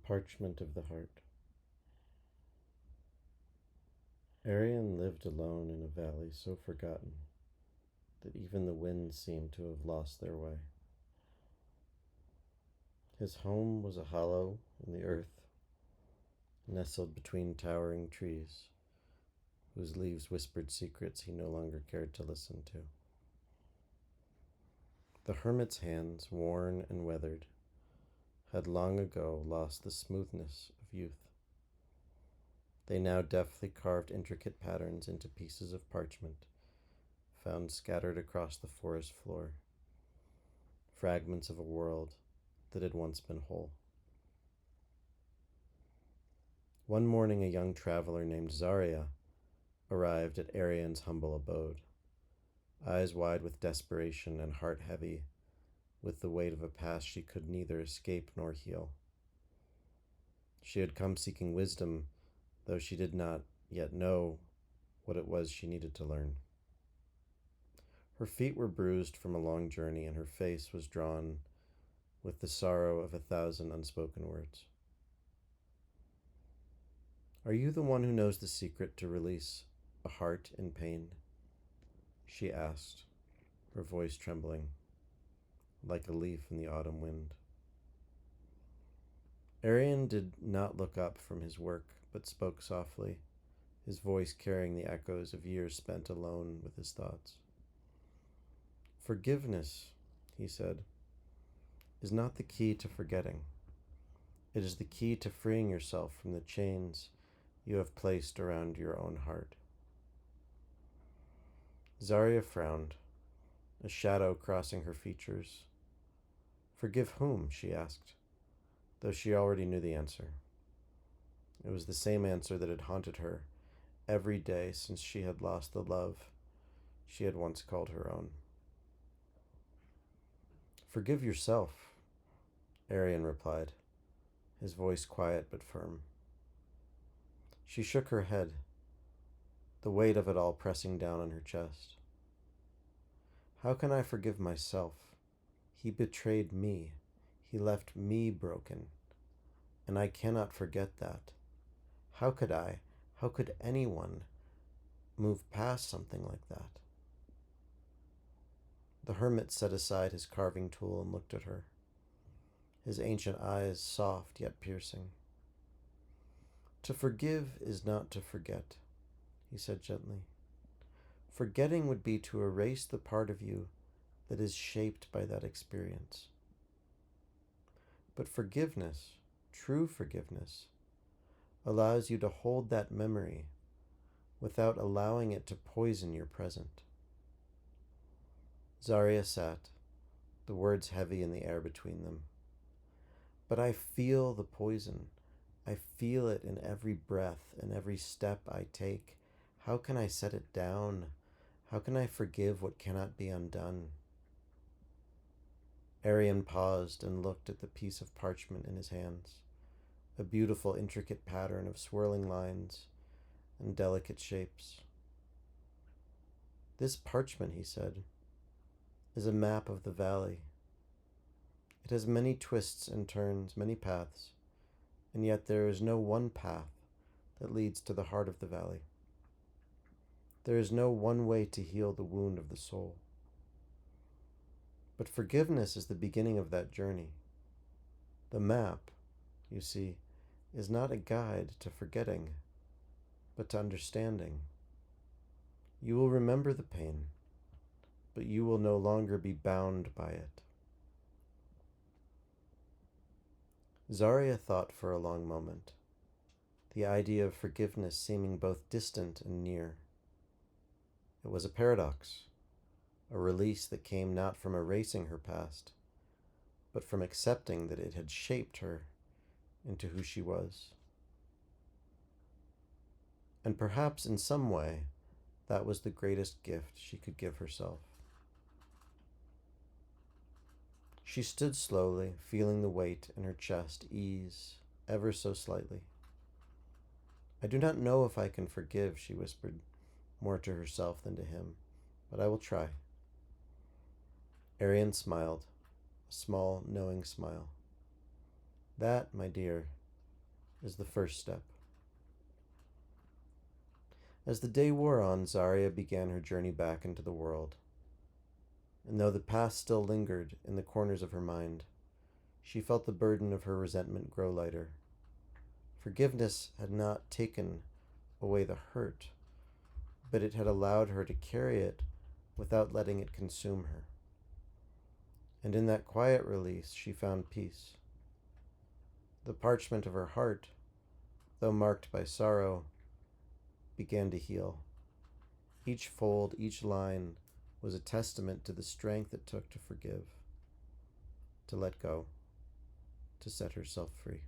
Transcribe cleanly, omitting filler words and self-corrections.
The Parchment of the Heart. Arion lived alone in a valley so forgotten that even the winds seemed to have lost their way. His home was a hollow in the earth, nestled between towering trees, whose leaves whispered secrets he no longer cared to listen to. The hermit's hands, worn and weathered, had long ago lost the smoothness of youth. They now deftly carved intricate patterns into pieces of parchment found scattered across the forest floor, fragments of a world that had once been whole. One morning, a young traveler named Zaria arrived at Arion's humble abode, eyes wide with desperation and heart heavy with the weight of a past she could neither escape nor heal. She had come seeking wisdom, though she did not yet know what it was she needed to learn. Her feet were bruised from a long journey, and her face was drawn with the sorrow of 1,000 unspoken words. "Are you the one who knows the secret to release a heart in pain?" she asked, her voice trembling like a leaf in the autumn wind. Arion did not look up from his work, but spoke softly, his voice carrying the echoes of years spent alone with his thoughts. "Forgiveness," he said, "is not the key to forgetting. It is the key to freeing yourself from the chains you have placed around your own heart." Zaria frowned, a shadow crossing her features. "Forgive whom?" she asked, though she already knew the answer. It was the same answer that had haunted her every day since she had lost the love she had once called her own. "Forgive yourself," Arion replied, his voice quiet but firm. She shook her head, the weight of it all pressing down on her chest. "How can I forgive myself? He betrayed me. He left me broken. And I cannot forget that. How could I? How could anyone move past something like that?" The hermit set aside his carving tool and looked at her, his ancient eyes soft yet piercing. "To forgive is not to forget," he said gently. "Forgetting would be to erase the part of you that is shaped by that experience. But forgiveness, true forgiveness, allows you to hold that memory without allowing it to poison your present." Zaria sat, the words heavy in the air between them. "But I feel the poison. I feel it in every breath and every step I take. How can I set it down? How can I forgive what cannot be undone?" Arion paused and looked at the piece of parchment in his hands, a beautiful, intricate pattern of swirling lines and delicate shapes. "This parchment," he said, "is a map of the valley. It has many twists and turns, many paths, and yet there is no one path that leads to the heart of the valley. There is no one way to heal the wound of the soul. But forgiveness is the beginning of that journey. The map, you see, is not a guide to forgetting, but to understanding. You will remember the pain, but you will no longer be bound by it." Zaria thought for a long moment, the idea of forgiveness seeming both distant and near. It was a paradox, a release that came not from erasing her past, but from accepting that it had shaped her into who she was. And perhaps in some way, that was the greatest gift she could give herself. She stood slowly, feeling the weight in her chest ease ever so slightly. "I do not know if I can forgive," she whispered, more to herself than to him, "but I will try." Arion smiled, a small, knowing smile. "That, my dear, is the first step. As the day wore on, Zarya began her journey back into the world. And though the past still lingered in the corners of her mind, she felt the burden of her resentment grow lighter. Forgiveness had not taken away the hurt, but it had allowed her to carry it without letting it consume her. And in that quiet release, she found peace. The parchment of her heart, though marked by sorrow, began to heal. Each fold, each line was a testament to the strength it took to forgive, to let go, to set herself free.